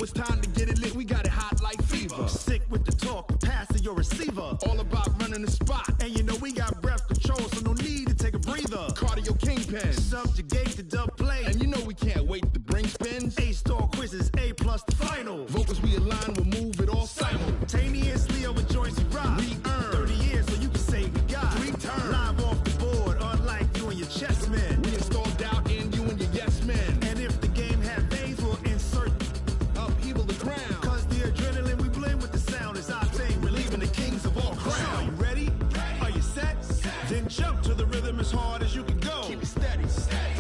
it's time to get it lit. We got it hot like fever. I'm sick with the talk, pass to your receiver. All about running the spot. And you know we got breath control, so no need to take a breather. Cardio kingpin, subjugate the dub play. And you know we can't wait to bring spins. A-star quizzes, A+ the final. Vocals we align, we'll move it all simultaneously over joints we rock. We earn 30 years, so you can say we got 3 turns. Live off the board, unlike you and your chess men. We installed doubt in you and your yes men. And if the game had veins, we'll insert upheaval the crown. Cause the adrenaline we blend with the sound is our thing, relieving the kings of all crowns. So are you ready? Are you set? Then jump to the rhythm as hard as you can go. Keep it steady,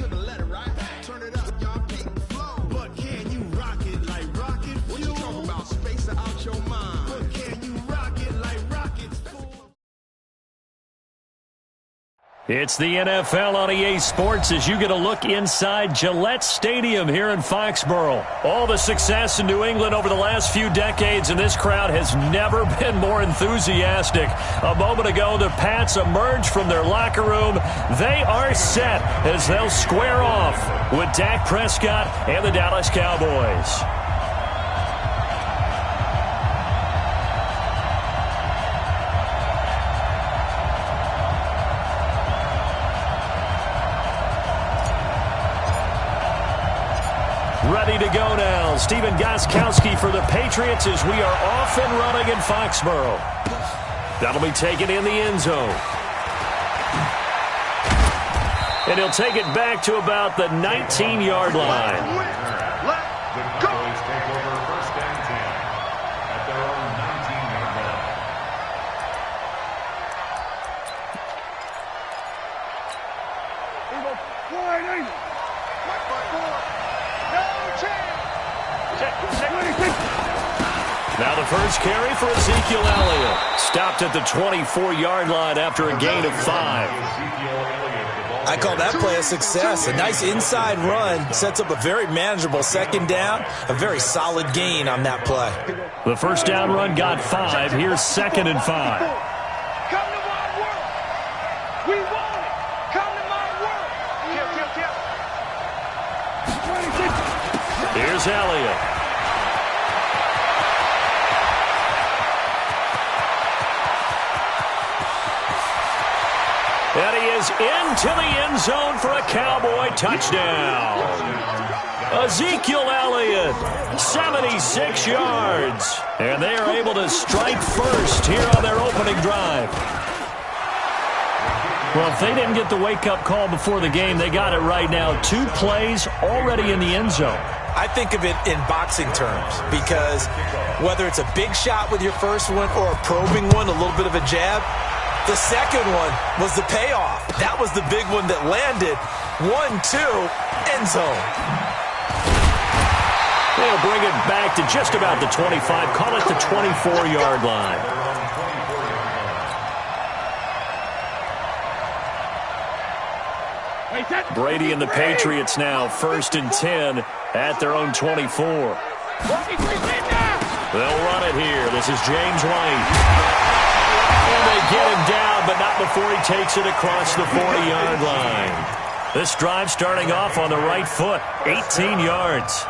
to the letter, right? Turn it up, y'all keep the flow. But can you rock it like rocket fuel? What you talking about? Space out your mind. But can you rock it like rockets full? It's the NFL on EA Sports as you get a look inside Gillette Stadium here in Foxborough. All the success in New England over the last few decades, and this crowd has never been more enthusiastic. A moment ago, the Pats emerged from their locker room. They are set as they'll square off with Dak Prescott and the Dallas Cowboys. Ready to go now. Stephen Gostkowski for the Patriots as we are off and running in Foxborough. That'll be taken in the end zone. And he'll take it back to about the 19-yard line. Let's go. Take over 1st and 10 at their own 19-yard line. Now the first carry for Ezekiel Elliott. Stopped at the 24-yard line after a gain of 5. I call that play a success. A nice inside run sets up a very manageable 2nd down. A very solid gain on that play. The first down run got 5. Here's 2nd and 5. Come to my work. We want it. Come to my work. Here's Elliott. And he is into the end zone for a Cowboy touchdown. Ezekiel Elliott, 76 yards. And they are able to strike first here on their opening drive. Well, if they didn't get the wake-up call before the game, they got it right now. 2 plays already in the end zone. I think of it in boxing terms because whether it's a big shot with your first one or a probing one, a little bit of a jab, the second one was the payoff. That was the big one that landed. 1-2, end zone. They'll bring it back to just about the 25. Call it the 24-yard line. Brady and the Patriots now 1st and 10 at their own 24. They'll run it here. This is James White. And they get him down, but not before he takes it across the 40-yard line. This drive starting off on the right foot, 18 yards.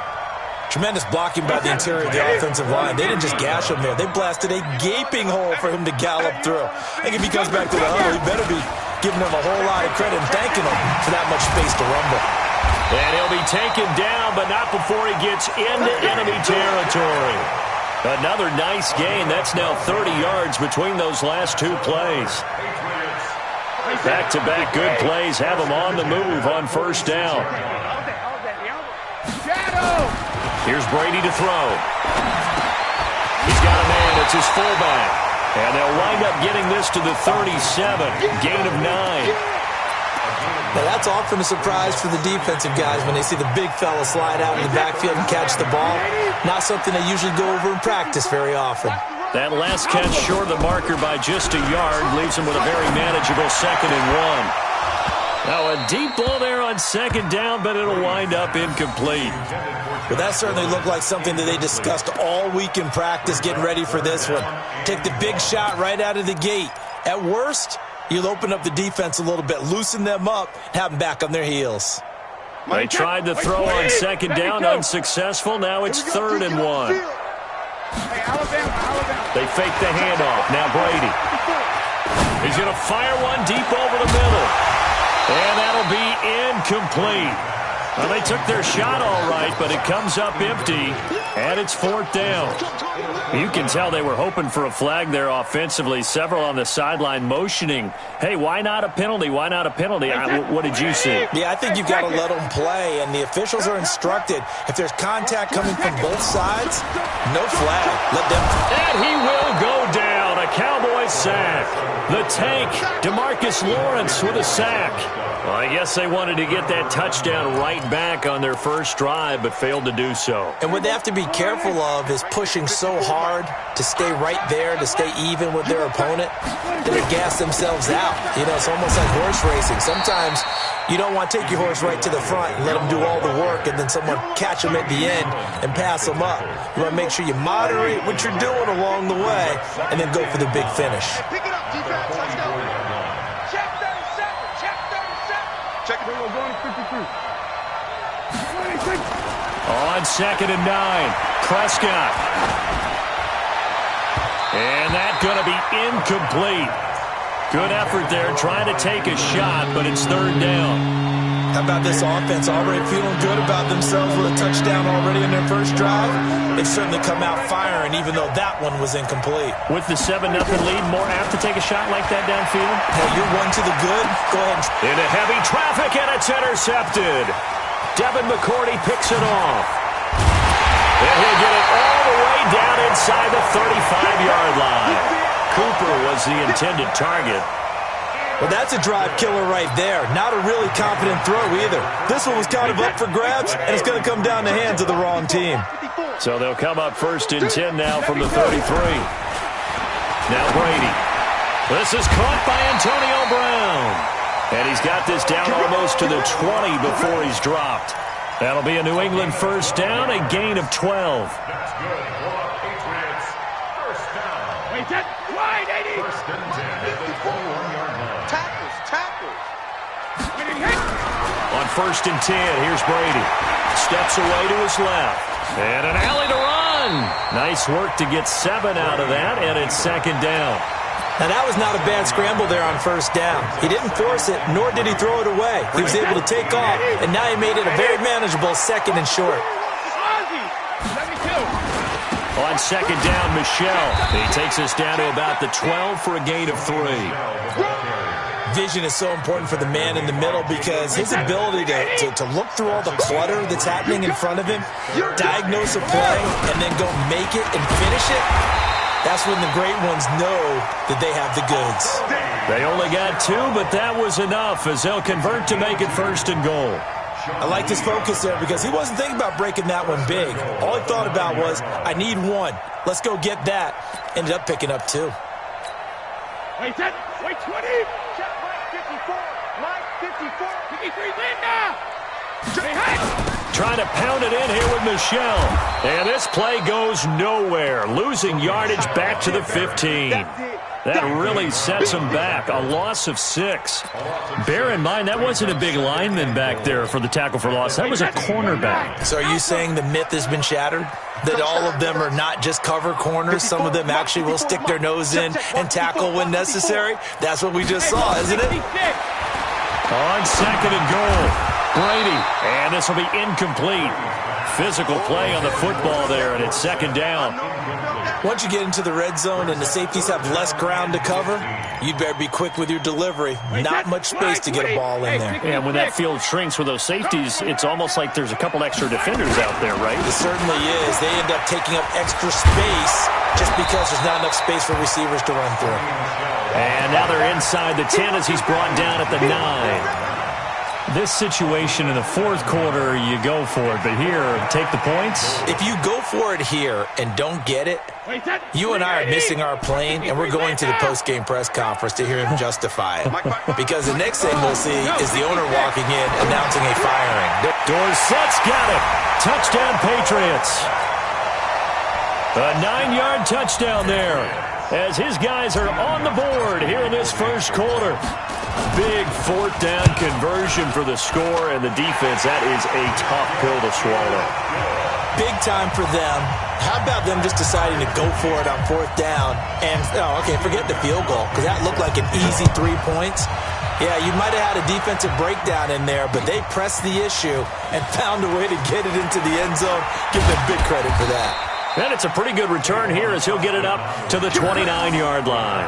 Tremendous blocking by the interior of the offensive line. They didn't just gash him there. They blasted a gaping hole for him to gallop through. I think if he comes back to the huddle, he better be giving them a whole lot of credit and thanking them for that much space to rumble. And he'll be taken down, but not before he gets into enemy territory. Another nice gain. That's now 30 yards between those last 2 plays. Back-to-back good plays have him on the move on 1st down. Here's Brady to throw. He's got a man. It's his fullback. And they'll wind up getting this to the 37. Gain of 9. Now, that's often a surprise for the defensive guys when they see the big fella slide out in the backfield and catch the ball. Not something they usually go over in practice very often. That last catch short of the marker by just a yard leaves him with a very manageable 2nd and 1. Now a deep ball there on 2nd down, but it'll wind up incomplete. Well, that certainly looked like something that they discussed all week in practice getting ready for this one. Take the big shot right out of the gate. At worst, you'll open up the defense a little bit, loosen them up, have them back on their heels. They tried to throw on second down, unsuccessful. Now it's 3rd and 1. They fake the handoff. Now Brady. He's going to fire one deep over the middle. And that'll be incomplete. Well, they took their shot all right, but it comes up empty, and it's 4th down. You can tell they were hoping for a flag there offensively. Several on the sideline motioning, hey, why not a penalty? Why not a penalty? What did you see? Yeah, I think you've got to let them play, and the officials are instructed. If there's contact coming from both sides, no flag. Let them. And he will go down. A Cowboy sack. The tank, DeMarcus Lawrence with a sack. Well, I guess they wanted to get that touchdown right back on their first drive, but failed to do so. And what they have to be careful of is pushing so hard to stay right there, to stay even with their opponent, that they gas themselves out. You know, it's almost like horse racing. Sometimes you don't want to take your horse right to the front and let them do all the work, and then someone catch them at the end and pass them up. You want to make sure you moderate what you're doing along the way, and then go for the big finish. Pick it up, defense. Let's go. Check 37. Check 37. Check it. We're going to 53. On 2nd and 9, Prescott. And that's going to be incomplete. Good effort there, trying to take a shot, but it's 3rd down. How about this offense already feeling good about themselves with a touchdown already in their first drive? They've certainly come out firing, even though that one was incomplete. With the 7-0 lead, more apt to take a shot like that downfield? Hey, you're one to the good. Go ahead. Into heavy traffic, and it's intercepted. Devin McCourty picks it off. And he'll get it all the way down inside the 35-yard line. Cooper was the intended target. Well, that's a drive killer right there. Not a really confident throw either. This one was kind of up for grabs, and it's going to come down the hands of the wrong team. So they'll come up 1st and 10 now from the 33. Now Brady. This is caught by Antonio Brown. And he's got this down almost to the 20 before he's dropped. That'll be a New England 1st down, a gain of 12. That's good for Patriots. 1st down. Wait, that wide, 80. 1st and 10 at the 21-yard line. Tackles. On 1st and 10, here's Brady. Steps away to his left. And an alley to run. Nice work to get 7 out of that, and it's 2nd down. Now, that was not a bad scramble there on 1st down. He didn't force it, nor did he throw it away. He was able to take off, and now he made it a very manageable 2nd and short. On 2nd down, Michel. He takes us down to about the 12 for a gain of 3. Vision is so important for the man in the middle because his ability to look through all the clutter that's happening in front of him, diagnose a play, and then go make it and finish it, that's when the great ones know that they have the goods. They only got 2, but that was enough as they'll convert to make it 1st and goal. I liked his focus there because he wasn't thinking about breaking that one big. All he thought about was, I need 1. Let's go get that. Ended up picking up 2. Wait, 20. Check Mike 54. Mike 54. 53, Linda. Trying to pound it in here with Michel. And this play goes nowhere. Losing yardage back to the 15. That really sets them back. A loss of 6. Bear in mind, that wasn't a big lineman back there for the tackle for loss. That was a cornerback. So are you saying the myth has been shattered? That all of them are not just cover corners? Some of them actually will stick their nose in and tackle when necessary? That's what we just saw, isn't it? On 2nd and goal, Brady. And this will be incomplete. Physical play on the football there, and it's 2nd down. Once you get into the red zone and the safeties have less ground to cover, you'd better be quick with your delivery. Not much space to get a ball in there. And when that field shrinks with those safeties, it's almost like there's a couple extra defenders out there, right? It certainly is. They end up taking up extra space just because there's not enough space for receivers to run through. And now they're inside the 10 as he's brought down at the 9. This situation in the 4th quarter, you go for it. But here, take the points. If you go for it here and don't get it, you and I are missing our plane, and we're going to the post-game press conference to hear him justify it. Because the next thing we'll see is the owner walking in, announcing a firing. Dorsett's got it. Touchdown, Patriots. A 9-yard touchdown there as his guys are on the board here in this this first quarter. Big fourth down conversion for the score, and the defense, that is a tough pill to swallow. Big time for them. How about them just deciding to go for it on fourth down? And, forget the field goal, because that looked like an easy 3 points. Yeah, you might have had a defensive breakdown in there, but they pressed the issue and found a way to get it into the end zone. Give them big credit for that. And it's a pretty good return here as he'll get it up to the 29-yard line.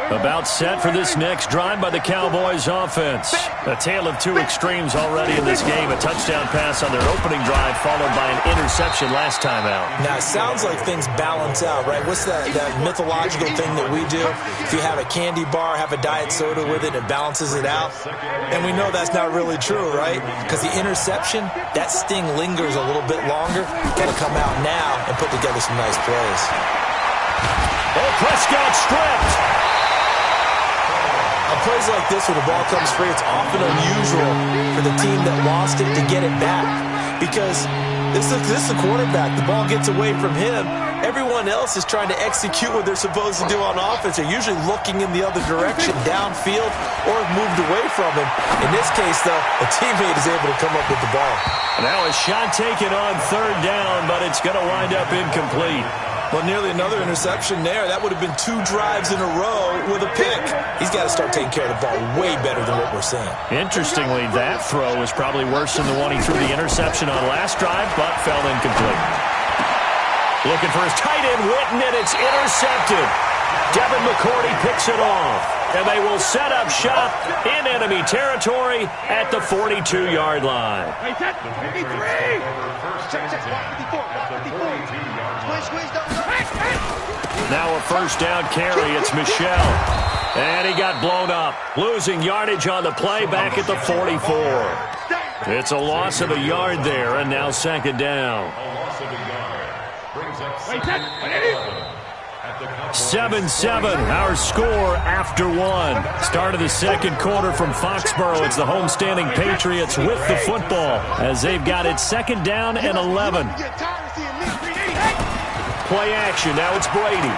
About set for this next drive by the Cowboys offense. A tale of two extremes already in this game. A touchdown pass on their opening drive followed by an interception last time out. Now, it sounds like things balance out, right? What's that mythological thing that we do? If you have a candy bar, have a diet soda with it, it balances it out. And we know that's not really true, right? Because the interception, that sting lingers a little bit longer. Got to come out now and put together some nice plays. Oh, Prescott stripped. On plays like this, when the ball comes free, it's often unusual for the team that lost it to get it back. Because this is the quarterback. The ball gets away from him. Everyone else is trying to execute what they're supposed to do on offense. They're usually looking in the other direction, downfield, or have moved away from him. In this case, though, a teammate is able to come up with the ball. Now a shot taken on third down, but it's going to wind up incomplete. Well, nearly another interception there. That would have been 2 drives in a row with a pick. He's got to start taking care of the ball way better than what we're seeing. Interestingly, that throw was probably worse than the one he threw the interception on last drive, but fell incomplete. Looking for his tight end, Witten, and it's intercepted. Devin McCourty picks it off, and they will set up shop in enemy territory at the 42-yard line. Now a first down carry. It's Michel. And he got blown up. Losing yardage on the play back at the 44. It's a loss of a yard there, and now second down. 7-7, our score after one. Start of the second quarter from Foxborough. It's the homestanding Patriots with the football as they've got it second down and 11. Play action. Now it's Brady.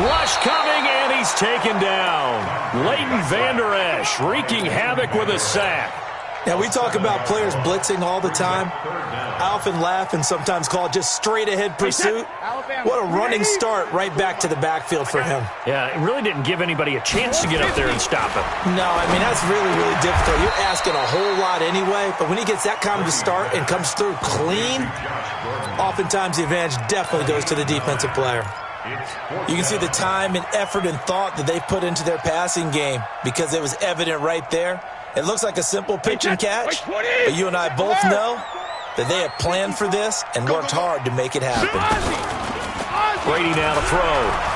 Rush coming, and he's taken down. Leighton Vander Esch wreaking havoc with a sack. Now, we talk about players blitzing all the time. I often laugh and sometimes call it just straight-ahead pursuit. What a running start right back to the backfield for him. Yeah, it really didn't give anybody a chance to get up there and stop him. No, I mean, that's really, really difficult. You're asking a whole lot anyway, but when he gets that kind of a start and comes through clean, oftentimes the advantage definitely goes to the defensive player. You can see the time and effort and thought that they put into their passing game because it was evident right there. It looks like a simple pitch and catch, but you and I both know that they have planned for this and worked hard to make it happen. Brady now to throw.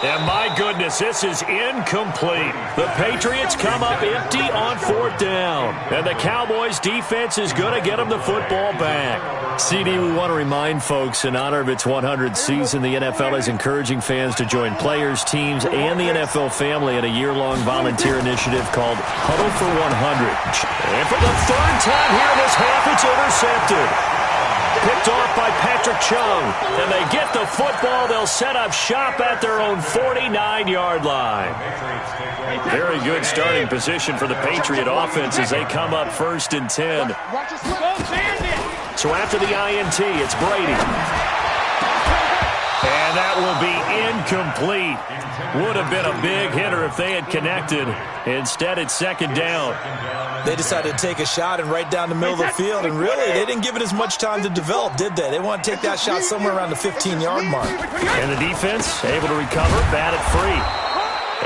And my goodness, this is incomplete. The Patriots come up empty on fourth down. And the Cowboys defense is going to get them the football back. CD, we want to remind folks in honor of its 100th season, the NFL is encouraging fans to join players, teams, and the NFL family in a year-long volunteer initiative called Huddle for 100. And for the third time here in this half, it's intercepted. Picked off by Patrick Chung. And they get the football. They'll set up shop at their own 49-yard line. Very good starting position for the Patriot offense as they come up first and 10. So after the INT, it's Brady. And that will be incomplete. Would have been a big hitter if they had connected. Instead, it's second down. They decided to take a shot and right down the middle of the field, and really, they didn't give it as much time to develop, did they? They want to take that shot somewhere around the 15-yard mark. And the defense able to recover, bat it free.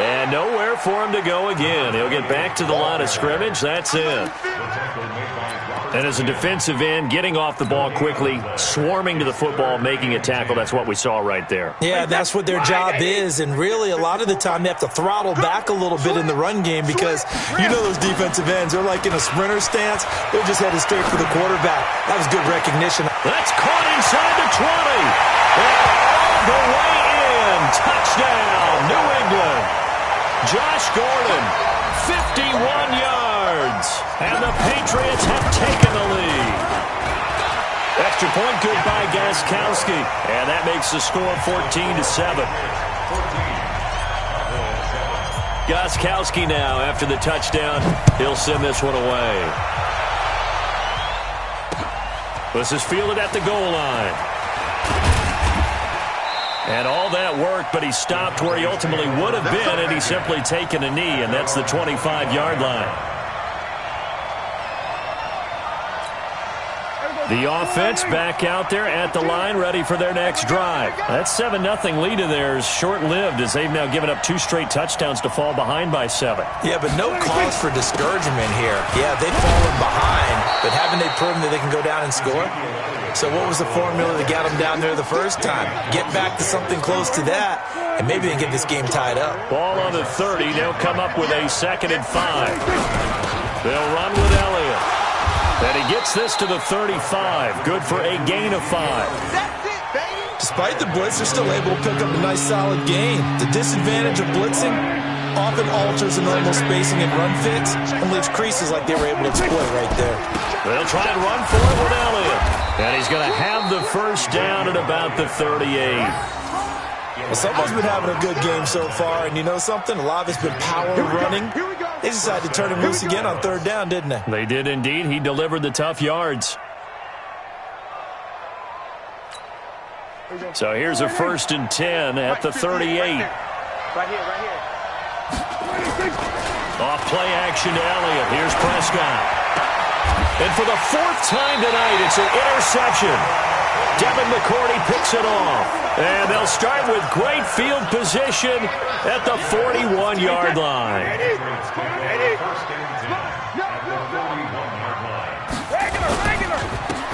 And nowhere for him to go again. He'll get back to the line of scrimmage. That's it. And as a defensive end, getting off the ball quickly, swarming to the football, making a tackle, that's what we saw right there. Yeah, that's what their job is, and really a lot of the time they have to throttle back a little bit in the run game because you know those defensive ends, they're like in a sprinter stance. They're just headed straight for the quarterback. That was good recognition. That's caught inside the 20. And all the way in. Touchdown, New England. Josh Gordon, 51 yards. And the Patriots have taken the lead. point good by Gostkowski. And that makes the score 14-7. Gostkowski now after the touchdown. He'll send this one away. This is fielded at the goal line. And all that work, but he stopped where he ultimately would have been had he simply taken a knee, and that's the 25-yard line. The offense back out there at the line, ready for their next drive. That 7-0 lead of theirs short-lived as they've now given up 2 straight touchdowns to fall behind by 7. Yeah, but no cause for discouragement here. Yeah, they've fallen behind, but haven't they proven that they can go down and score? So what was the formula that got them down there the first time? Get back to something close to that, and maybe they get this game tied up. Ball on the 30. They'll come up with a 2nd and 5. They'll run with Elliott. And he gets this to the 35. Good for a gain of 5. Despite the blitz, they're still able to pick up a nice solid gain. The disadvantage of blitzing often alters the normal spacing and run fits and leaves creases like they were able to exploit right there. They'll try and run for it with Elliott. And he's going to have the first down at about the 38. Well, someone's been having a good game so far, and you know something? A lot of it's been power running. They decided to turn him loose again on 3rd down, didn't they? They did indeed. He delivered the tough yards. So here's a 1st and 10 at the 38. Right here. Off play action to Elliott. Here's Prescott. And for the 4th time tonight, it's an interception. Devin McCourty picks it off. And they'll start with great field position at the 41-yard line.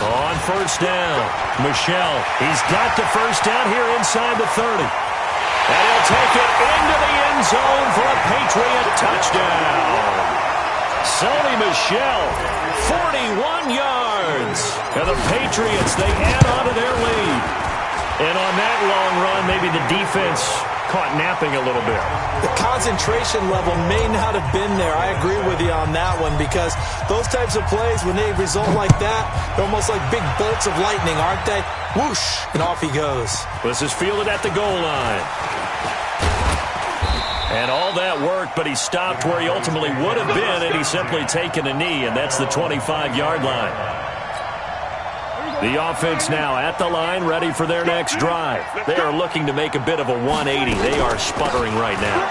On 1st down, Michel. He's got the 1st down here inside the 30. And he'll take it into the end zone for a Patriot touchdown. Sony Michel, 41 yards. And the Patriots, they add on to their lead. And on that long run, maybe the defense caught napping a little bit. The concentration level may not have been there. I agree with you on that one because those types of plays, when they result like that, they're almost like big bolts of lightning, aren't they? Whoosh, and off he goes. This is fielded at the goal line. And all that work, but he stopped where he ultimately would have been had he simply taken a knee, and that's the 25-yard line. The offense now at the line, ready for their next drive. They are looking to make a bit of a 180. They are sputtering right now.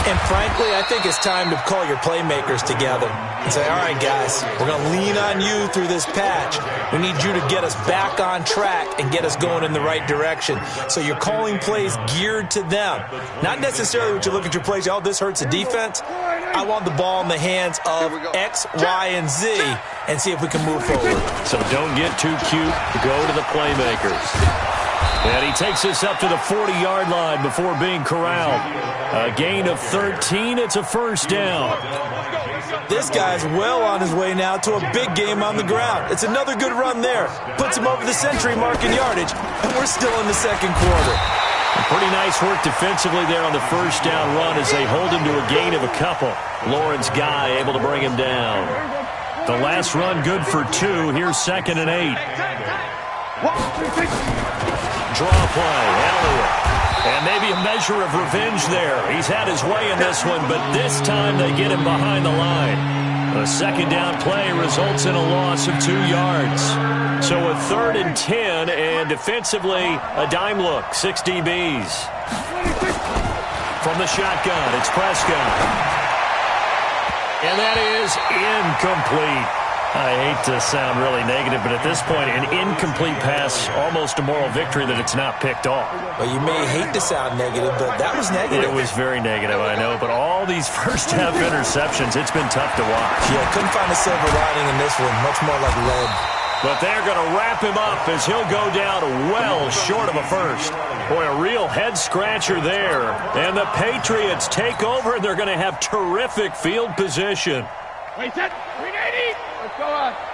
And frankly, I think it's time to call your playmakers together and say, all right, guys, we're going to lean on you through this patch. We need you to get us back on track and get us going in the right direction. So you're calling plays geared to them. Not necessarily when you look at your plays, oh, this hurts the defense. I want the ball in the hands of X, Y, and Z and see if we can move forward. So don't get too cute. Go to the playmakers. And he takes this up to the 40-yard line before being corralled. A gain of 13. It's a 1st down. This guy's well on his way now to a big game on the ground. It's another good run there. Puts him over the century mark in yardage, and we're still in the 2nd quarter. Pretty nice work defensively there on the 1st down run as they hold him to a gain of a couple. Lawrence Guy able to bring him down. The last run good for 2. Here's 2nd and 8. Draw play, Elliott. And maybe a measure of revenge there. He's had his way in this one, but this time they get him behind the line. A 2nd down play results in a loss of 2 yards. So a 3rd and 10, and defensively, a dime look, 6 DBs. From the shotgun, it's Prescott. And that is incomplete. I hate to sound really negative, but at this point, an incomplete pass, almost a moral victory that it's not picked off. Well, you may hate to sound negative, but that was negative. It was very negative, I know, but all these first-half interceptions, it's been tough to watch. Yeah, couldn't find a silver lining in this one, much more like lead. But they're going to wrap him up as he'll go down well short of a first. Boy, a real head-scratcher there. And the Patriots take over, and they're going to have terrific field position. Wait, set. 380. Let's go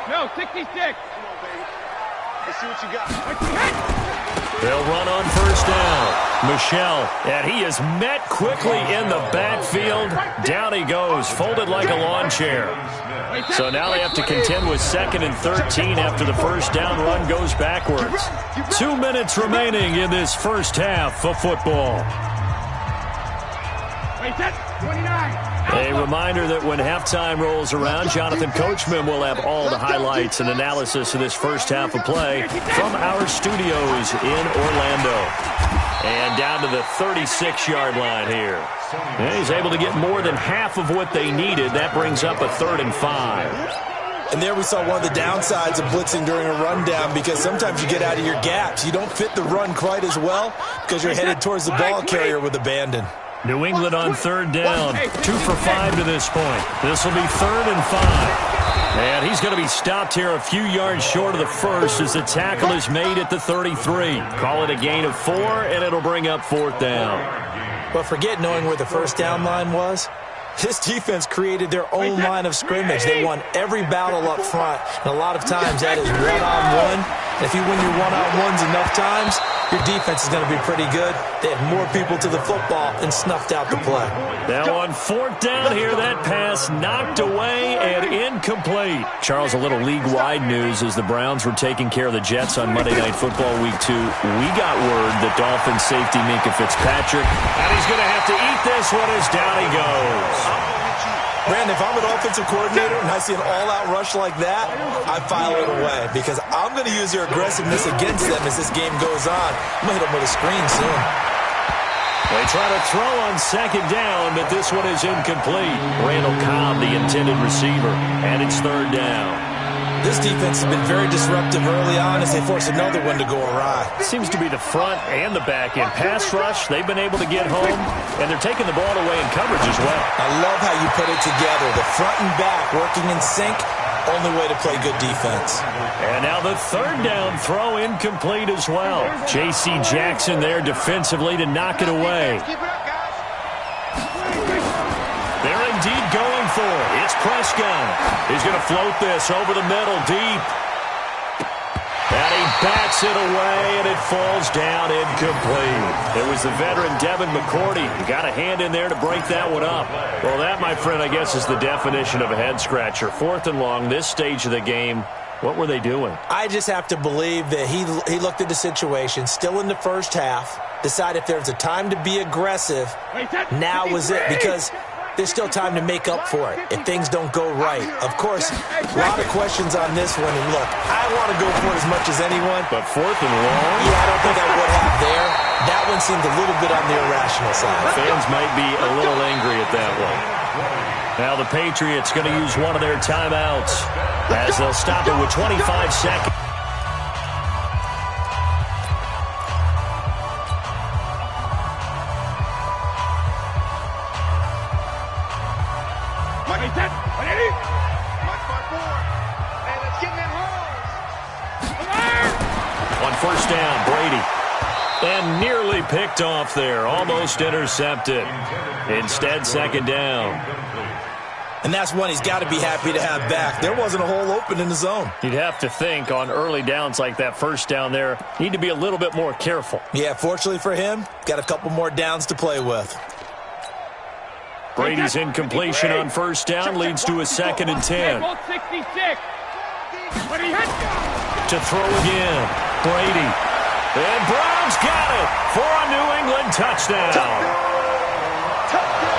no, 66. Let's see what you got. They'll run on 1st down. Michel, and he is met quickly in the backfield. Down he goes, folded like a lawn chair. So now they have to contend with 2nd and 13 after the first down run goes backwards. 2 minutes remaining in this first half of football. A reminder that when halftime rolls around, Jonathan Coachman will have all the highlights and analysis of this first half of play from our studios in Orlando. And down to the 36-yard line here. And he's able to get more than half of what they needed. That brings up a 3rd and 5. And there we saw one of the downsides of blitzing during a rundown, because sometimes you get out of your gaps. You don't fit the run quite as well because you're headed towards the ball carrier with abandon. New England on 3rd down. 2 for 5 to this point. This will be 3rd and 5. And he's going to be stopped here a few yards short of the first as the tackle is made at the 33. Call it a gain of 4, and it'll bring up 4th down. But forget knowing where the first down line was. This defense created their own line of scrimmage. They won every battle up front, and a lot of times that is one-on-one. And if you win your one-on-ones enough times, your defense is going to be pretty good. They had more people to the football and snuffed out the play. Now on 4th down here, that pass knocked away and incomplete. Charles, a little league-wide news as the Browns were taking care of the Jets on Monday Night Football Week 2. We got word that Dolphins safety Minkah Fitzpatrick, and he's going to have to eat this one as down he goes. Brandon, if I'm an offensive coordinator and I see an all-out rush like that, I file it away because I'm going to use their aggressiveness against them as this game goes on. I'm going to hit them with a screen soon. They try to throw on 2nd down, but this one is incomplete. Randall Cobb, the intended receiver, and it's 3rd down. This defense has been very disruptive early on as they force another one to go awry. Seems to be the front and the back end. Pass rush, they've been able to get home, and they're taking the ball away in coverage as well. I love how you put it together. The front and back working in sync, only way to play good defense. And now the 3rd down throw incomplete as well. J.C. Jackson there defensively to knock it away. They're indeed going for it. It's Prescott. He's going to float this over the middle deep. And he bats it away, and it falls down incomplete. It was the veteran Devin McCourty. He got a hand in there to break that one up. Well, that, my friend, I guess is the definition of a head-scratcher. 4th and long, this stage of the game. What were they doing? I just have to believe that he looked at the situation, still in the first half, decided if there's a time to be aggressive, now was it, because there's still time to make up for it if things don't go right. Of course, a lot of questions on this one. And look, I want to go for it as much as anyone. But 4th and long? Yeah, I don't think I would have there. That one seemed a little bit on the irrational side. Fans might be a little angry at that one. Now the Patriots going to use one of their timeouts as they'll stop it with 25 seconds. On 1st down, Brady. And nearly picked off there. Almost intercepted. Instead, 2nd down. And that's one he's got to be happy to have back. There wasn't a hole open in the zone. You'd have to think on early downs like that 1st down there, need to be a little bit more careful. Yeah, fortunately for him, got a couple more downs to play with. Brady's incompletion on 1st down leads to a 2nd and 10. To throw again, Brady. And Browns got it for a New England touchdown.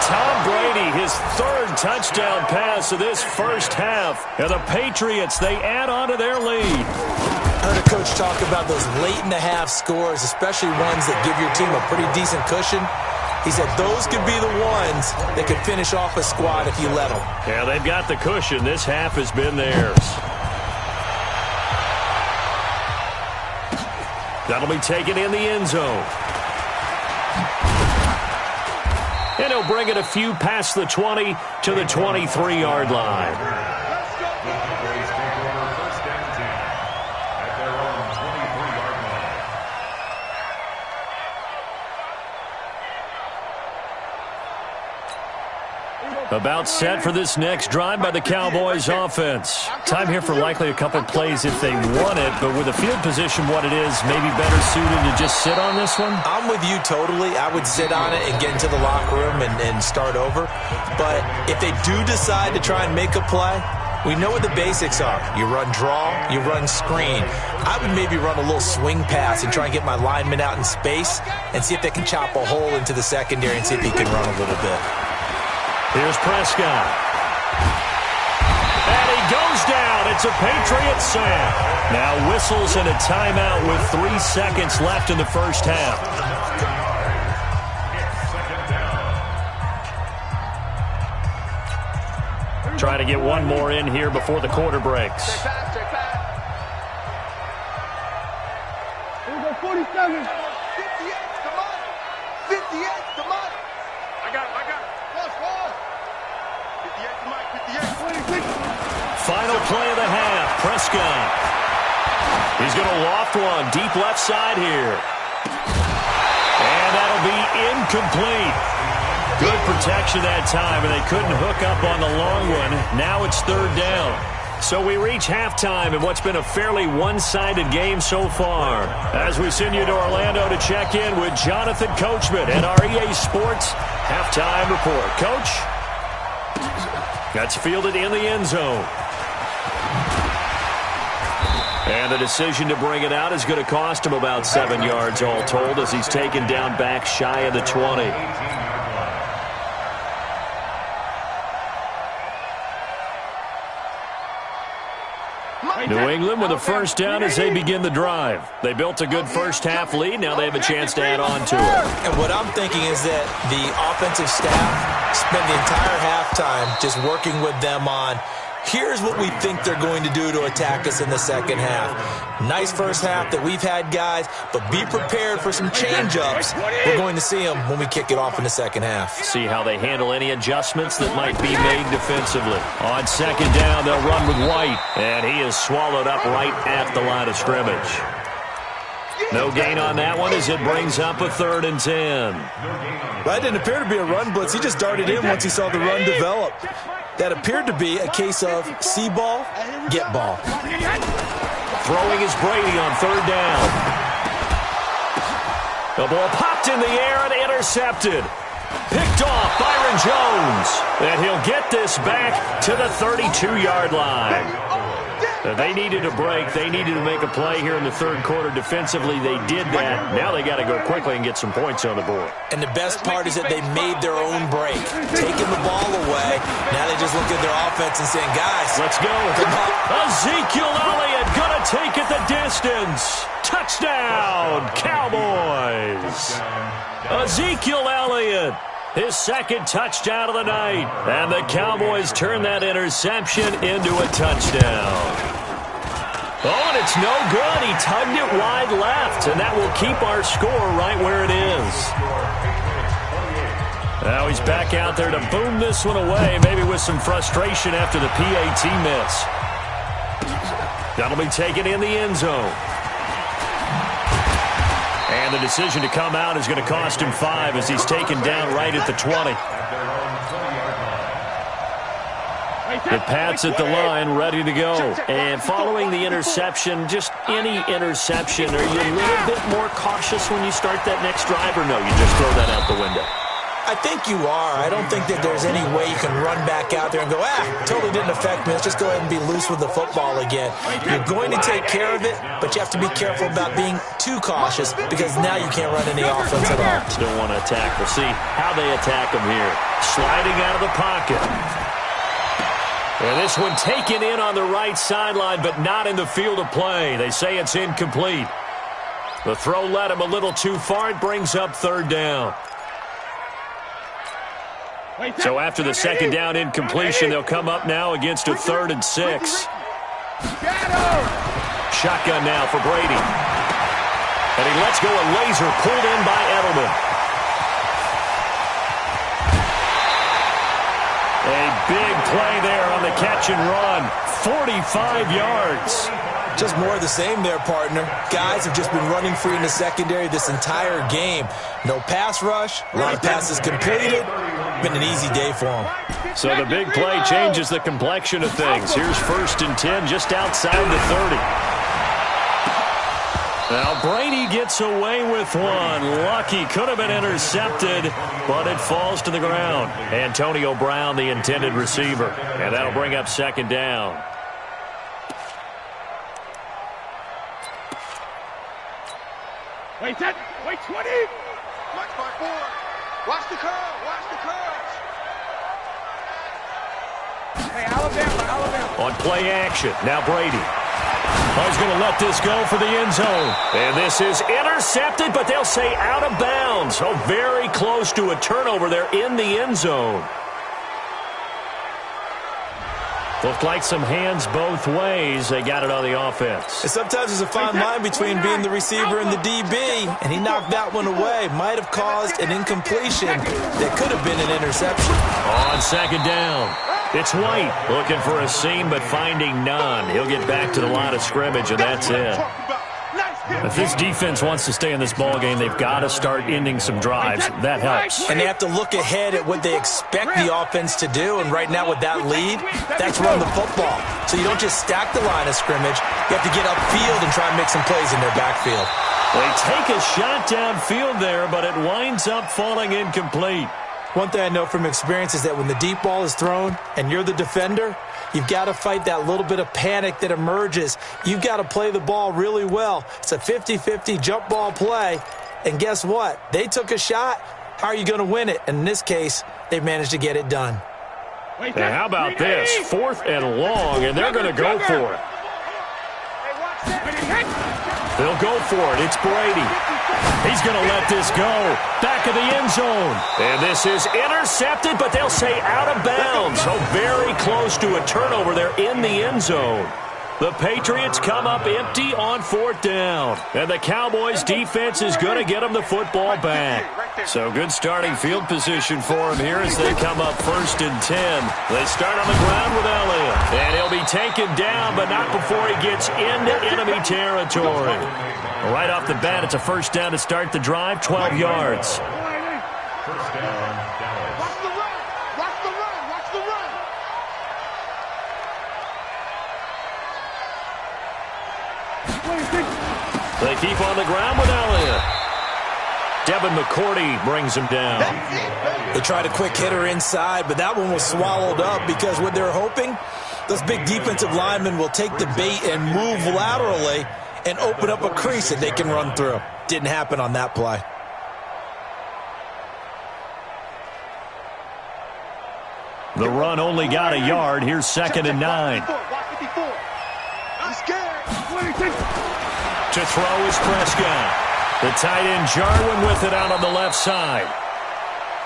Tom Brady, his 3rd touchdown pass of this first half. And the Patriots, they add on to their lead. I heard a coach talk about those late-in-the-half scores, especially ones that give your team a pretty decent cushion. He said those could be the ones that could finish off a squad if you let them. Yeah, they've got the cushion. This half has been theirs. That'll be taken in the end zone. And he'll bring it a few past the 20 to the 23-yard line. About set for this next drive by the Cowboys offense. Time here for likely a couple plays if they want it, but with the field position what it is, maybe better suited to just sit on this one? I'm with you totally. I would sit on it and get into the locker room and start over. But if they do decide to try and make a play, We know what the basics are. You run draw, you run screen. I would maybe run a little swing pass and try and get my lineman out in space and see if they can chop a hole into the secondary and see if he can run a little bit. Here's Prescott. And he goes down. It's a Patriot sack. Now whistles and a timeout with 3 seconds left in the first half. Trying to get one more in here before the quarter breaks. Check back. Here we go, 47. 58, come on. 58, come on. I got it. Cross. 58, come on, 58. 26. Final play of the half. Prescott. He's going to loft one. Deep left side here. And that'll be incomplete. Good protection that time, and they couldn't hook up on the long one. Now it's third down. So we reach halftime in what's been a fairly one-sided game so far. As we send you to Orlando to check in with Jonathan Coachman at our EA Sports Halftime Report. Coach? That's fielded in the end zone. And the decision to bring it out is going to cost him about 7 yards all told as he's taken down back shy of the 20. New England with a first down as they begin the drive. They built a good first-half lead. Now they have a chance to add on to it. And what I'm thinking is that the offensive staff spent the entire halftime just working with them on, here's what we think they're going to do to attack us in the second half. Nice first half that we've had, guys, but be prepared for some change-ups. We're going to see them when we kick it off in the second half. See how they handle any adjustments that might be made defensively. On second down, they'll run with White, and he is swallowed up right at the line of scrimmage. No gain on that one as it brings up a 3rd and 10. That didn't appear to be a run blitz. He just darted in once he saw the run develop. That appeared to be a case of see ball, get ball. Throwing is Brady on 3rd down. The ball popped in the air and intercepted. Picked off Byron Jones. And he'll get this back to the 32-yard line. They needed a break. They needed to make a play here in the third quarter. Defensively, they did that. Now they got to go quickly and get some points on the board. And the best part is that they made their own break, taking the ball away. Now they just look at their offense and saying, guys, let's go. Ezekiel Elliott going to take it the distance. Touchdown, Cowboys. Ezekiel Elliott. His second touchdown of the night. And the Cowboys turn that interception into a touchdown. Oh, and it's no good. He tugged it wide left, and that will keep our score right where it is. Now he's back out there to boom this one away, maybe with some frustration after the PAT miss. That'll be taken in the end zone. And the decision to come out is going to cost him 5 as he's taken down right at the 20. The Pats at the line, ready to go. And following the interception, just any interception, are you a little bit more cautious when you start that next drive, or no, you just throw that out the window? I think you are. I don't think that there's any way you can run back out there and go, totally didn't affect me. Let's just go ahead and be loose with the football again. You're going to take care of it, but you have to be careful about being too cautious because now you can't run any offense at all. Still want to attack. We'll see how they attack him here. Sliding out of the pocket. And this one taken in on the right sideline, but not in the field of play. They say it's incomplete. The throw led him a little too far. It brings up 3rd down. So after the second down incompletion, they'll come up now against a 3rd and 6. Shotgun now for Brady. And he lets go a laser pulled in by Edelman. A big play there on the catch and run. 45 yards. Just more of the same there, partner. Guys have just been running free in the secondary this entire game. No pass rush, a lot of passes completed. Been an easy day for them. So the big play changes the complexion of things. Here's 1st and 10 just outside the 30. Now Brady gets away with one. Lucky, could have been intercepted, but it falls to the ground. Antonio Brown, the intended receiver. And that'll bring up second down. Wait 10. Wait 20. Watch by 4. Watch the curl. Watch the curls. Hey, Alabama. On play action, now Brady. Oh, he's going to let this go for the end zone. And this is intercepted, but they'll say out of bounds. Oh, very close to a turnover there in the end zone. Looked like some hands both ways. They got it on the offense. And sometimes there's a fine line between being the receiver and the DB, and he knocked that one away. Might have caused an incompletion that could have been an interception. On second down, it's White looking for a seam but finding none. He'll get back to the line of scrimmage, and that's it. If this defense wants to stay in this ballgame, they've got to start ending some drives. That helps. And they have to look ahead at what they expect the offense to do. And right now with that lead, that's run the football. So you don't just stack the line of scrimmage. You have to get upfield and try and make some plays in their backfield. They take a shot downfield there, but it winds up falling incomplete. One thing I know from experience is that when the deep ball is thrown and you're the defender, you've got to fight that little bit of panic that emerges. You've got to play the ball really well. It's a 50-50 jump ball play. And guess what? They took a shot. How are you going to win it? And in this case, they managed to get it done. And how about this? 4th and long, and they're going to go for it. They'll go for it. It's Brady. He's going to let this go. Back of the end zone. And this is intercepted, but they'll say out of bounds. So very close to a turnover there in the end zone. The Patriots come up empty on 4th down. And the Cowboys defense is going to get them the football back. So good starting field position for them here as they come up 1st and 10. They start on the ground with Elliott. And he'll be taken down, but not before he gets into enemy territory. Right off the bat, it's a 1st down to start the drive, 12 yards. 1st down, Dallas. Watch the run. Watch the run. Watch the run. They keep on the ground with Elliott. Devin McCourty brings him down. They tried a quick hitter inside, but that one was swallowed up because what they're hoping, those big defensive linemen will take the bait and move laterally and open up a crease that they can run through. Didn't happen on that play. The run only got a yard. Here's 2nd and 9. He's scared. To throw is Prescott. The tight end Jarwin with it out on the left side.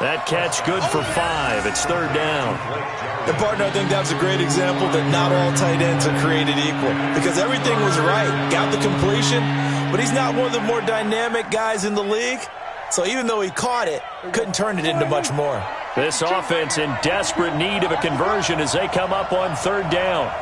That catch good for 5. It's 3rd down. And partner, I think that's a great example that not all tight ends are created equal. Because everything was right. Got the completion, but he's not one of the more dynamic guys in the league. So even though he caught it, couldn't turn it into much more. This offense in desperate need of a conversion as they come up on 3rd down.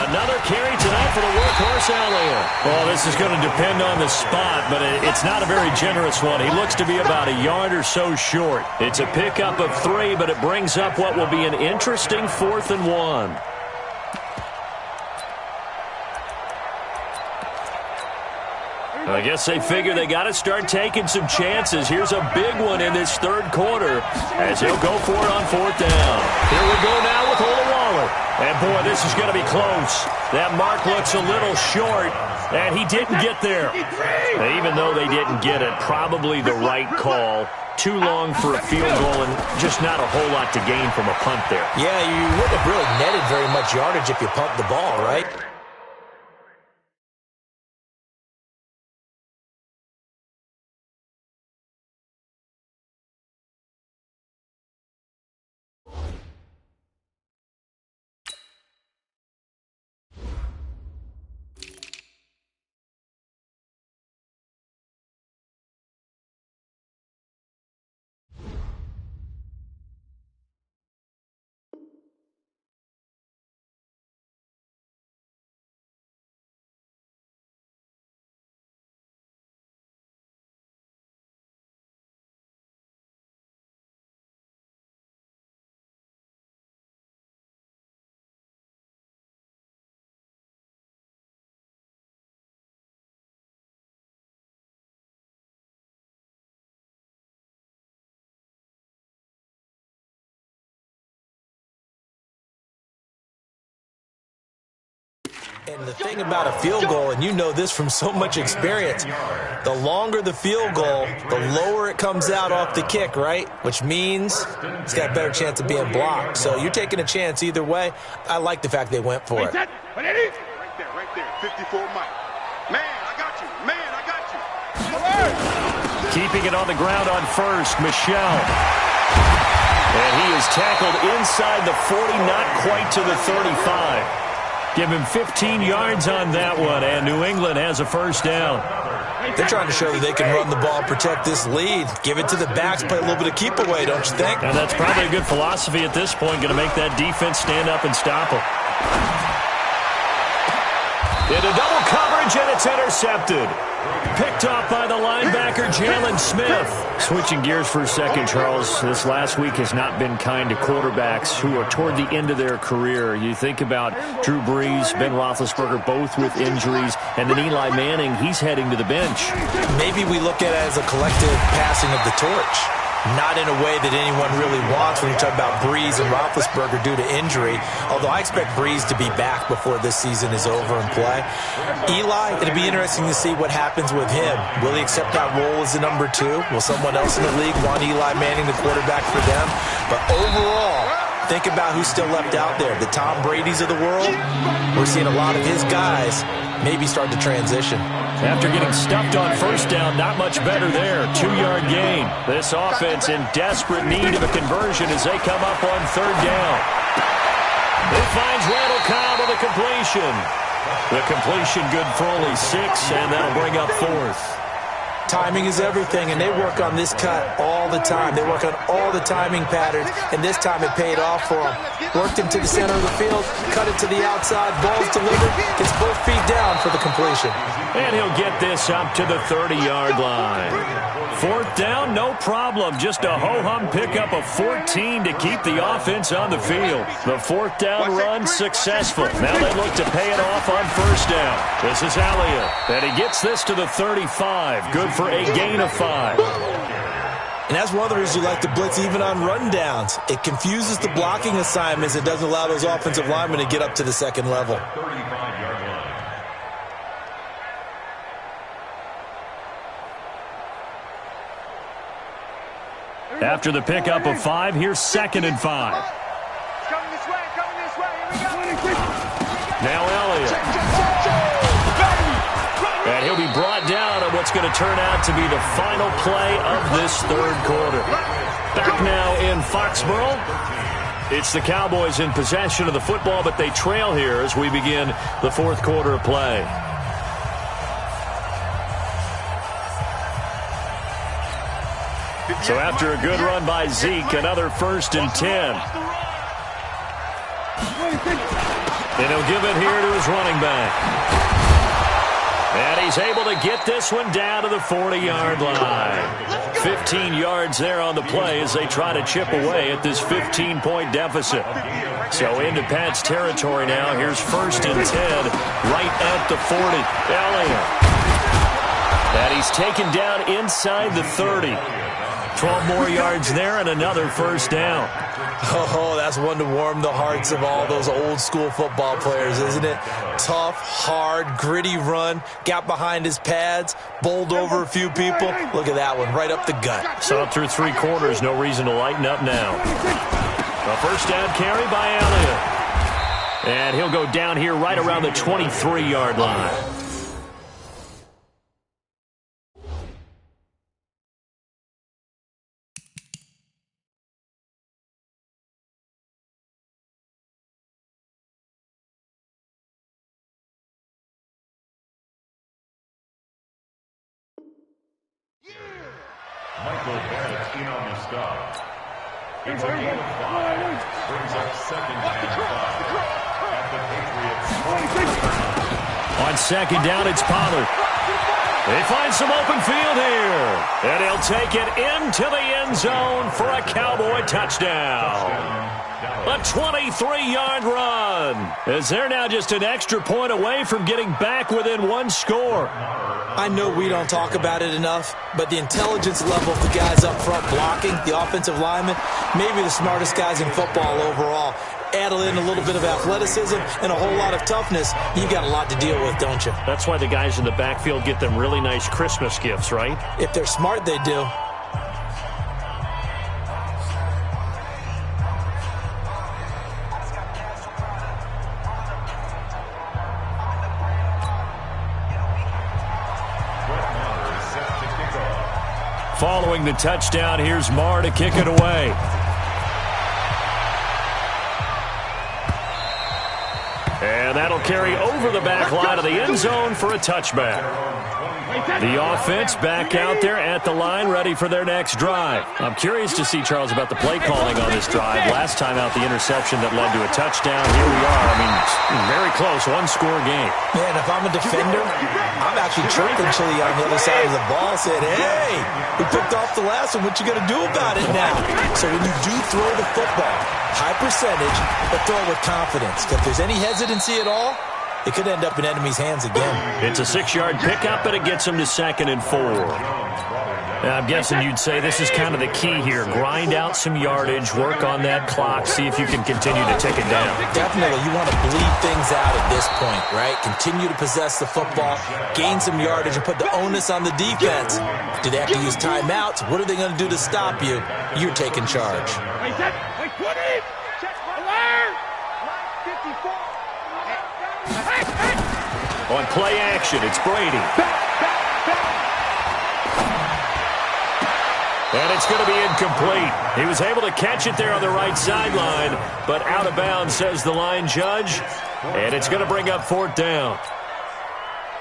Another carry tonight for the workhorse Elliott. Oh, this is going to depend on the spot, but it's not a very generous one. He looks to be about a yard or so short. It's a pickup of 3, but it brings up what will be an interesting 4th and 1. I guess they figure they got to start taking some chances. Here's a big one in this 3rd quarter as he'll go for it on 4th down. Here we go now with Waller. And, boy, this is going to be close. That mark looks a little short, and he didn't get there. And even though they didn't get it, probably the right call. Too long for a field goal and just not a whole lot to gain from a punt there. Yeah, you wouldn't have really netted very much yardage if you pumped the ball, right? And the thing about a field goal, and you know this from so much experience, the longer the field goal, the lower it comes out off the kick, right? Which means it's got a better chance of being blocked. So you're taking a chance either way. I like the fact they went for it. Right there, 54 Mike. Man, I got you. Man, I got you. Keeping it on the ground on first, Michel. And he is tackled inside the 40, not quite to the 35. Give him 15 yards on that one, and New England has a first down. They're trying to show that they can run the ball, protect this lead. Give it to the backs, play a little bit of keep away, don't you think? And that's probably a good philosophy at this point, going to make that defense stand up and stop them. Into double coverage, and it's intercepted. Picked off by the linebacker, Jalen Smith. Switching gears for a second, Charles. This last week has not been kind to quarterbacks who are toward the end of their career. You think about Drew Brees, Ben Roethlisberger, both with injuries, and then Eli Manning, he's heading to the bench. Maybe we look at it as a collective passing of the torch. Not in a way that anyone really wants when you talk about Brees and Roethlisberger due to injury, although I expect Brees to be back before this season is over and play. Eli, it'll be interesting to see what happens with him. Will he accept that role as the number 2? Will someone else in the league want Eli Manning, the quarterback, for them? But overall, think about who's still left out there. The Tom Brady's of the world, we're seeing a lot of his guys maybe start to transition. After getting stuffed on first down, not much better there. 2-yard gain. This offense in desperate need of a conversion as they come up on third down. It finds Randall Cobb with a completion. The completion good for only 6, and that'll bring up fourth. Timing is everything, and they work on this cut all the time. They work on all the timing patterns, and this time it paid off for them. Worked him to the center of the field, cut it to the outside, ball's delivered, gets both feet down for the completion. And he'll get this up to the 30-yard line. Fourth down, no problem. Just a ho-hum pickup of 14 to keep the offense on the field. The fourth down run successful. Now they look to pay it off on first down. This is Elliott, and he gets this to the 35. Good for a gain of 5. And that's one of the reasons you like to blitz even on rundowns. It confuses the blocking assignments. It doesn't allow those offensive linemen to get up to the second level. After the pickup of 5, here's 2nd and 5. Coming this way, here we go. Now Elliott. And he'll be brought down on what's going to turn out to be the final play of this third quarter. Back now in Foxborough. It's the Cowboys in possession of the football, but they trail here as we begin the fourth quarter of play. So after a good run by Zeke, another 1st and 10. And he'll give it here to his running back. And he's able to get this one down to the 40-yard line. 15 yards there on the play as they try to chip away at this 15-point deficit. So into Pat's territory now. Here's 1st and 10 right at the 40. Elliott. And he's taken down inside the 30. 12 more yards there and another first down. Oh, that's one to warm the hearts of all those old school football players, isn't it? Tough, hard, gritty run, got behind his pads, bowled over a few people. Look at that one, right up the gut. Saw it through 3 quarters, no reason to lighten up now. A first down carry by Elliott. And he'll go down here right around the 23-yard line. Michael Bennett's in on the stop. It's a gain of 5. Brings up 2nd and 5. At the Patriots. On 2nd down, it's Pollard. They find some open field here. And he'll take it into the end zone for a Cowboy touchdown. A 23-yard run. As they're now just an extra point away from getting back within 1 score. I know we don't talk about it enough, but the intelligence level of the guys up front blocking, the offensive linemen, maybe the smartest guys in football overall. add in a little bit of athleticism and a whole lot of toughness, you've got a lot to deal with, don't you? That's why the guys in the backfield get them really nice Christmas gifts, right? If they're smart, they do. Following the touchdown, here's Marr to kick it away. And that'll carry over the back line of the end zone for a touchback. The offense back out there at the line, ready for their next drive. I'm curious to see, Charles, about the play calling on this drive. Last time out, the interception that led to a touchdown. Here we are. I mean, very close, one-score game. Man, if I'm a defender, I'm actually chirping Chili on the other side of the ball, saying, hey, we picked off the last one. What you going to do about it now? So when you do throw the football, high percentage, but throw it with confidence. If there's any hesitancy at all, it could end up in enemy's hands again. It's a 6-yard pickup, and it gets them to 2nd and 4. Now, I'm guessing you'd say this is kind of the key here. Grind out some yardage, work on that clock, see if you can continue to tick it down. Definitely. You want to bleed things out at this point, right? Continue to possess the football, gain some yardage, and put the onus on the defense. Do they have to use timeouts? What are they going to do to stop you? You're taking charge. On play action, it's Brady. And it's going to be incomplete. He was able to catch it there on the right sideline, but out of bounds, says the line judge. And it's going to bring up 4th down.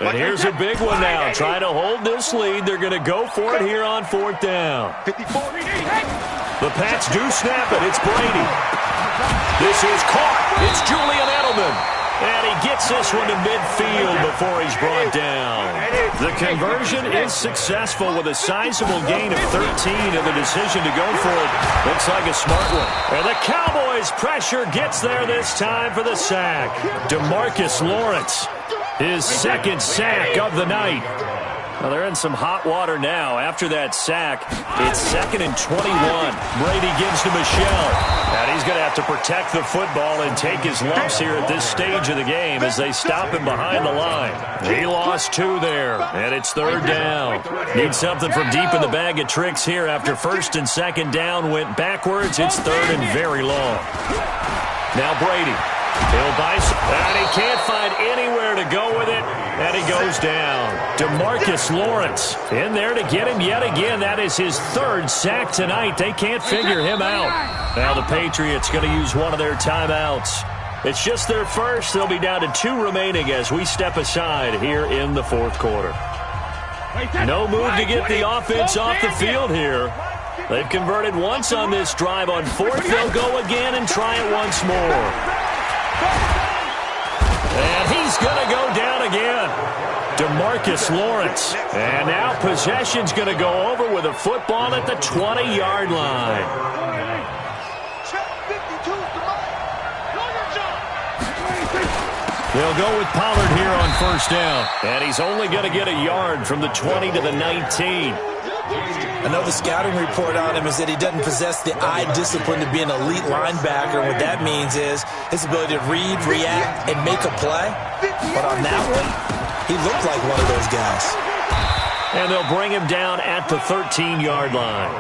And here's a big one now. Trying to hold this lead. They're going to go for it here on 4th down. The Pats do snap it. It's Brady. This is caught. It's Julian Edelman. And he gets this one to midfield before he's brought down. The conversion is successful with a sizable gain of 13, and the decision to go for it looks like a smart one. And the Cowboys' pressure gets there this time for the sack. DeMarcus Lawrence, his 2nd sack of the night. Well, they're in some hot water now. After that sack, it's 2nd and 21. Brady gives to Michel. And he's going to have to protect the football and take his lumps here at this stage of the game as they stop him behind the line. He lost 2 there, and it's 3rd down. Need something from deep in the bag of tricks here after 1st and 2nd down went backwards. It's 3rd and very long. Now Brady. He'll buy some, and he can't find anywhere to go with it, and he goes down. DeMarcus Lawrence in there to get him yet again. That is his 3rd sack tonight. They can't figure him out. Now the Patriots going to use one of their timeouts. It's just their first. They'll be down to 2 remaining as we step aside here in the 4th quarter. No move to get the offense off the field here. They've converted once on this drive. On 4th, they'll go again and try it once more. And he's going to go down again. DeMarcus Lawrence. And now possession's going to go over with a football at the 20-yard line. They'll go with Pollard here on 1st down. And he's only going to get a yard from the 20 to the 19. I know the scouting report on him is that he doesn't possess the eye discipline to be an elite linebacker. What that means is his ability to read, react, and make a play. But on that one, he looked like one of those guys. And they'll bring him down at the 13-yard line.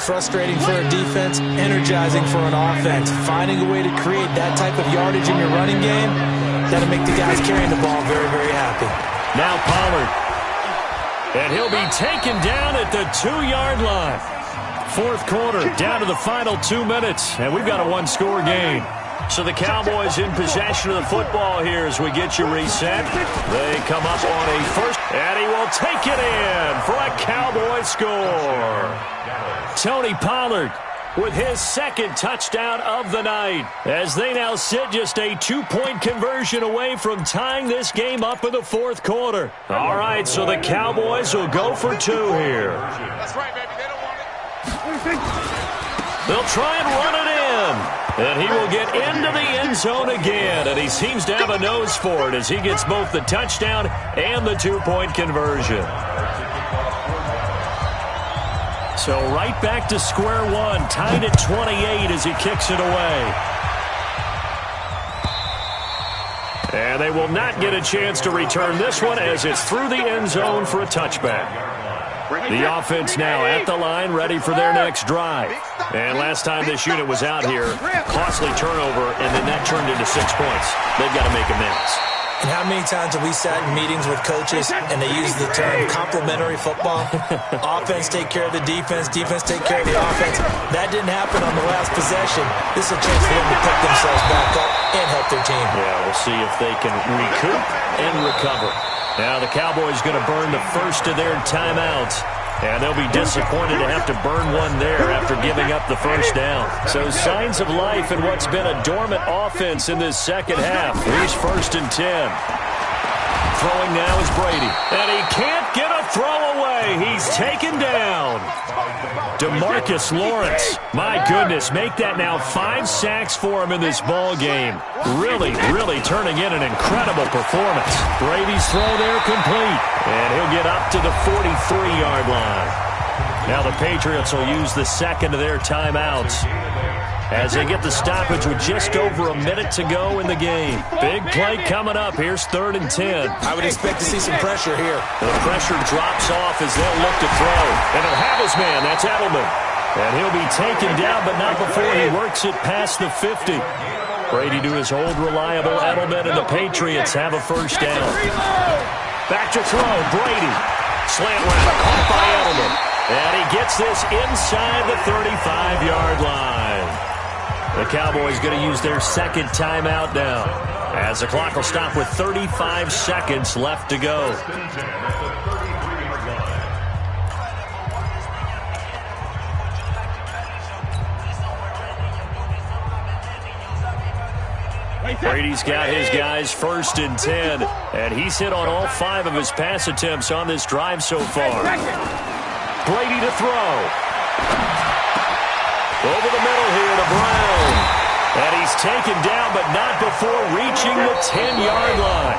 Frustrating for a defense, energizing for an offense. Finding a way to create that type of yardage in your running game, that'll make the guys carrying the ball very, very happy. Now Pollard. And he'll be taken down at the 2-yard line. 4th quarter, down to the final 2 minutes, and we've got a 1-score game. So the Cowboys in possession of the football here as we get you reset. They come up on a first, and he will take it in for a Cowboy score. Tony Pollard with his 2nd touchdown of the night, as they now sit just a 2-point conversion away from tying this game up in the 4th quarter. All right, so the Cowboys will go for 2 here. That's right, baby. They don't want it. They'll try and run it in. And he will get into the end zone again, and he seems to have a nose for it as he gets both the touchdown and the 2-point conversion. So right back to square one, tied at 28 as he kicks it away. And they will not get a chance to return this one as it's through the end zone for a touchback. The offense now at the line, ready for their next drive. And last time this unit was out here, costly turnover, and then that turned into 6 points. They've got to make amends. And how many times have we sat in meetings with coaches and they use the term complementary football? Offense take care of the defense, defense take care of the offense. That didn't happen on the last possession. This is a chance for them to pick themselves back up and help their team. Yeah, we'll see if they can recoup and recover. Now the Cowboys going to burn the first of their timeouts. And they'll be disappointed to have to burn one there after giving up the first down. So signs of life in what's been a dormant offense in this second half. Here's 1st and 10. Throwing now is Brady. And he can't get a throw away. He's taken down. DeMarcus Lawrence. My goodness, make that now 5 sacks for him in this ball game. Really turning in an incredible performance. Brady's throw there complete. And he'll get up to the 43-yard line. Now the Patriots will use the second of their timeouts as they get the stoppage with just over a minute to go in the game. Big play coming up. Here's 3rd and 10. I would expect to see some pressure here. The pressure drops off as they'll look to throw. And he'll have his man. That's Edelman. And he'll be taken down, but not before he works it past the 50. Brady to his old reliable Edelman, and the Patriots have a first down. Back to throw. Brady. Slant route. Caught by Edelman. And he gets this inside the 35-yard line. The Cowboys going to use their second timeout now, as the clock will stop with 35 seconds left to go. Brady's got his guys 1st and 10, and he's hit on all 5 of his pass attempts on this drive so far. Brady to throw. Over the middle here to Brown. And he's taken down, but not before reaching the 10-yard line.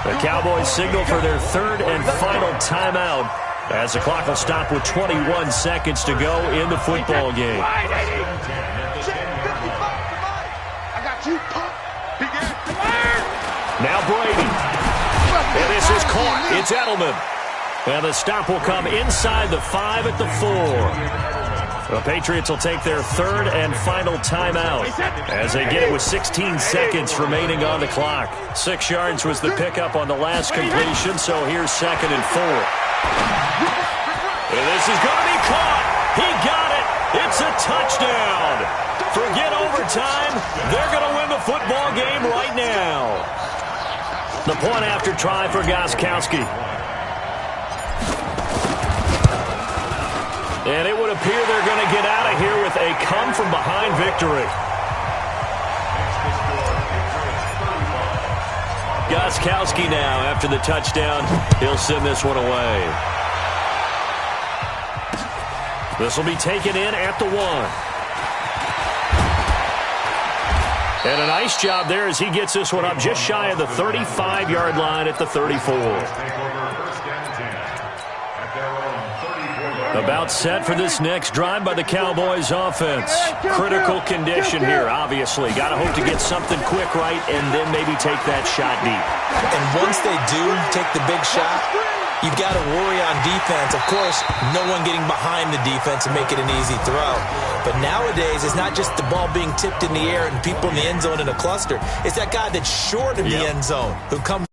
The Cowboys signal for their 3rd and final timeout as the clock will stop with 21 seconds to go in the football game. Now Brady. And this is caught. It's Edelman. And the stop will come inside the 5 at the 4. The Patriots will take their 3rd and final timeout as they get it with 16 seconds remaining on the clock. 6 yards was the pickup on the last completion, so here's 2nd and 4. And this is going to be caught. He got it. It's a touchdown. Forget overtime. They're going to win the football game right now. The point after try for Gostkowski. And it would appear they're going to get out of here with a come-from-behind victory. Gostkowski now, after the touchdown, he'll send this one away. This will be taken in at the 1. And a nice job there as he gets this one up just shy of the 35-yard line at the 34. About set for this next drive by the Cowboys offense. Critical condition here, obviously. Got to hope to get something quick right and then maybe take that shot deep. And once they do take the big shot, you've got to worry on defense. Of course, no one getting behind the defense and make it an easy throw. But nowadays, it's not just the ball being tipped in the air and people in the end zone in a cluster. It's that guy that's short in the end zone who comes